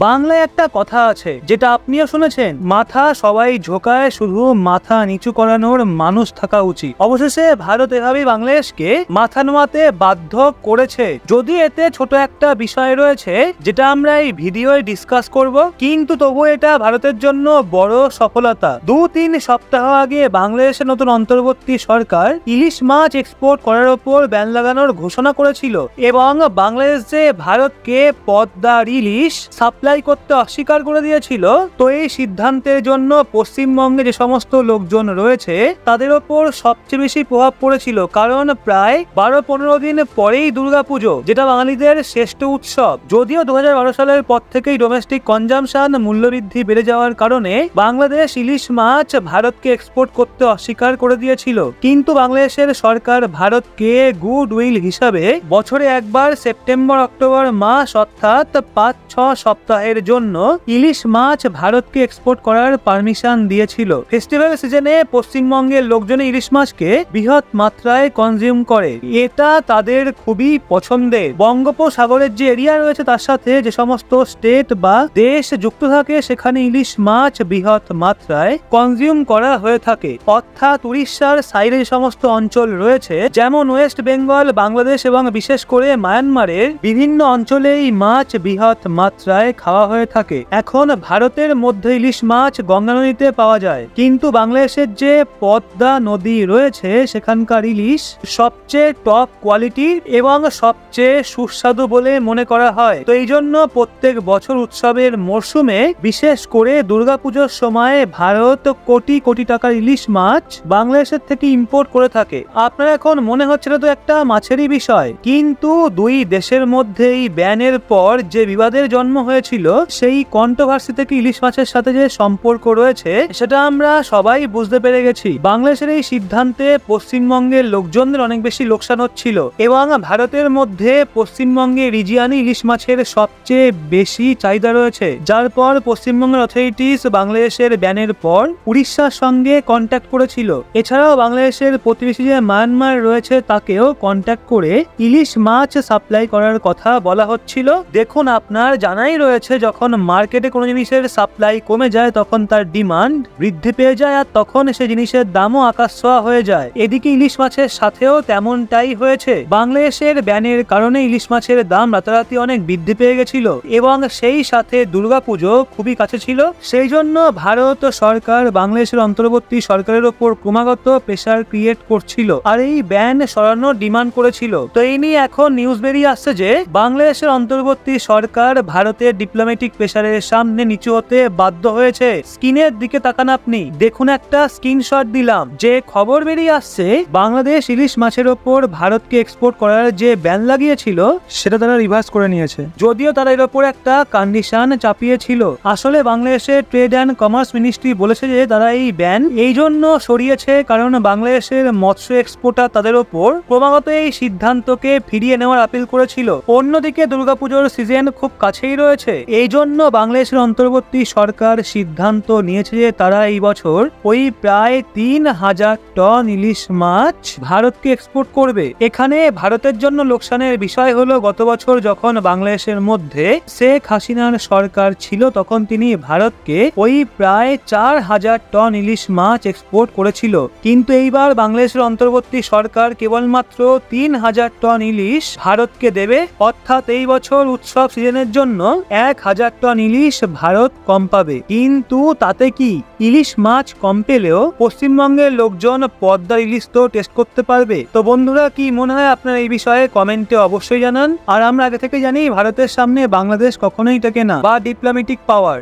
বাংলায় একটা কথা আছে, যেটা আপনিও শুনেছেন, মাথা সবাই ঝোকায়, শুধু মাথা নিচু করানোর মানুষ থাকা উচিত। অবশেষে ভারত এভাবেই বাংলাদেশকে মাথা নোয়াতে বাধ্য করেছে। যদি এতে ছোট একটা বিষয় রয়েছে যেটা আমরা এই ভিডিওয় ডিসকাস করব, কিন্তু তবুও এটা ভারতের জন্য বড় সফলতা। 2-3 সপ্তাহ আগে বাংলাদেশের নতুন অন্তর্বর্তী সরকার ইলিশ মাছ এক্সপোর্ট করার ওপর ব্যান লাগানোর ঘোষণা করেছিল এবং বাংলাদেশ যে ভারতকে পদ্মার ইলিশ সাপ্লাই করতে অস্বীকার করে দিয়েছিল। তো এই সিদ্ধান্তের জন্য পশ্চিমবঙ্গে যে সমস্ত লোকজন রয়েছে তাদের ওপর সবচেয়ে বেশি প্রভাব পড়েছিল, কারণ প্রায় 12-15 দিন পরেই দুর্গাপুজো, যেটা বাঙালিদের শ্রেষ্ঠ উৎসব। যদিও 2012 সালের পর থেকেই ডোমেস্টিক কনজাম্পশন মূল্যবৃদ্ধি বেড়ে যাওয়ার কারণে বাংলাদেশ ইলিশ মাছ ভারতকে এক্সপোর্ট করতে অস্বীকার করে দিয়েছিল, কিন্তু বাংলাদেশের সরকার ভারতকে গুড উইল হিসাবে বছরে একবার সেপ্টেম্বর-অক্টোবর মাস অর্থাৎ 5-6 সপ্তাহের জন্য ইলিশ মাছ ভারতকে এক্সপোর্ট করার পারমিশন দিয়েছিল। ফেস্টিভ্যাল সিজনে পশ্চিমবঙ্গের লোকজন ইলিশ মাছকে বৃহৎ মাত্রায় কনজিউম করে, এটা তাদের খুবই পছন্দের। বঙ্গোপসাগরের যে এরিয়া রয়েছে তার সাথে যে সমস্ত স্টেট বা দেশ যুক্ত থাকে সেখানে ইলিশ মাছ বৃহৎ মাত্রায় কনজিউম করা হয়ে থাকে, অর্থাৎ উড়িষ্যার সাইডে যে সমস্ত অঞ্চল রয়েছে যেমন ওয়েস্ট বেঙ্গল, বাংলাদেশ এবং বিশেষ করে মায়ানমারের বিভিন্ন অঞ্চলে এই মাছ বৃহৎ মাত্রায় খাওয়া হয়ে থাকে। এখন ভারতের মধ্যে ইলিশ মাছ গঙ্গা নদীতে পাওয়া যায়, কিন্তু বাংলাদেশের যে পদ্মা নদী রয়েছে সেখানকার ইলিশ সবচেয়ে টপ কোয়ালিটির এবং সবচেয়ে সুস্বাদু বলে মনে করা হয়। তো এই জন্য প্রত্যেক বছর উৎসবের মরশুমে, বিশেষ করে দুর্গাপুজোর সময় ভারত কোটি কোটি টাকার ইলিশ মাছ বাংলাদেশের থেকে ইম্পোর্ট করে থাকে। আপনার এখন মনে হচ্ছে তো একটা মাছেরই বিষয়, কিন্তু দুই দেশের মধ্যে এই ব্যানের পর যে বিবাদের জন্ম হয়েছিল সেই কন্ট্রোভার্সি থেকে ইলিশ মাছের সাথে যে সম্পর্ক রয়েছে সেটা আমরা সবাই বুঝতে পেরে গেছি। বাংলাদেশের এই সিদ্ধান্তে পশ্চিমবঙ্গের লোকজনদের অনেক বেশি লোকসান হচ্ছিল এবং ভারতের মধ্যে পশ্চিমবঙ্গে রিজিয়ানি ইলিশ মাছের সবচেয়ে বেশি চাহিদা রয়েছে, যার পর পশ্চিমবঙ্গের অথরিটিস বাংলাদেশের ব্যানের পর উড়িষ্যার সঙ্গে কন্ট্যাক্ট করেছিল। এছাড়াও বাংলাদেশের প্রতিবেশী যে মায়ানমার রয়েছে তাকেও কন্ট্যাক্ট করে ইলিশ মাছ সাপ্লাই করার কথা বলা হচ্ছিল। দেখুন, আপনার জানাই রয়েছে যখন মার্কেটে কোনো জিনিসের সাপ্লাই কমে যায় তখন তার ডিমান্ড বৃদ্ধি পেয়ে যায় আর তখন সে জিনিসের দামও আকাশ ছোঁয়া হয়ে যায়। এদিকে ইলিশ মাছের সাথেও তেমনটাই হয়েছে। বাংলাদেশের ব্যানের কারণে ইলিশ মাছের দাম রাতারাতি অনেক বৃদ্ধি পেয়ে গেছিল এবং সেই সাথে দুর্গাপুজো খুবই কাছে ছিল। সেই জন্য ভারত সরকার বাংলাদেশের অন্তর্বর্তী সরকারের ওপর ক্রমাগত প্রেসার ক্রিয়েট করছিল আর এই ব্যান সরানোর ডিমান্ড করেছিল। তো এই নিয়ে এখন নিউজ বেরিয়ে আসছে যে বাংলাদেশের অন্তর্বর্তী সরকার ভারতের ডিপ্লোম্যাটিক প্রেসারের সামনে নিচু হতে বাধ্য হয়েছে। স্ক্রিনের দিকে তাকান, আপনি দেখুন, একটা স্ক্রিনশট দিলাম। যে খবর বেরিয়ে আসছে বাংলাদেশ ইলিশ মাছের ওপর ভারতকে এক্সপোর্ট করার যে ব্যান লাগিয়েছিল সেটা তারা রিভার্স করে নিয়েছে, যদিও তারা এর ওপর একটা কন্ডিশন চাপিয়েছিল। আসলে বাংলাদেশের ট্রেড অ্যান্ড কমার্স মিনিস্ট্রি বলেছে যে তারা এই ব্যান এই জন্য সরিয়েছে কারণ বাংলাদেশের মৎস্য এক্সপোর্টার তাদের ওপর ক্রমাগত এই সিদ্ধান্তকে ফিরিয়ে নেওয়ার আপিল করেছিল। অন্যদিকে দুর্গাপুজোর সিজন খুব কাছেই রয়েছে, এই জন্য বাংলাদেশের অন্তর্বর্তী সরকার সিদ্ধান্ত নিয়েছে যে তারা এই বছর ওই প্রায় 3000 টন ইলিশ মাছ ভারতকে এক্সপোর্ট করবে। এখানে ভারতের জন্য লোকসানের বিষয় হলো গত বছর যখন বাংলাদেশের মধ্যে শেখ হাসিনার সরকার ছিল তখন তিনি ভারতকে ওই প্রায় 4000 টন ইলিশ মাছ এক্সপোর্ট করেছিল, কিন্তু এইবার বাংলাদেশের অন্তর্বর্তী সরকার কেবলমাত্র 3000 টন ইলিশ ভারতকে দেবে, অর্থাৎ এই বছর উৎসব সিজনের জন্য 1000 টন ইলিশ ভারত কম পাবে। কিন্তু তাতে কি, ইলিশ মাছ কম পেলেও পশ্চিমবঙ্গের লোকজন পদ্মার ইলিশ তো টেস্ট করতে পারবে। তো বন্ধুরা, কি মনে হয় আপনার এই বিষয়ে কমেন্টে অবশ্যই জানান। আর আমরা আগে থেকে জানি ভারতের সামনে বাংলাদেশ কখনোই টেকে না বা ডিপ্লোম্যাটিক পাওয়ার।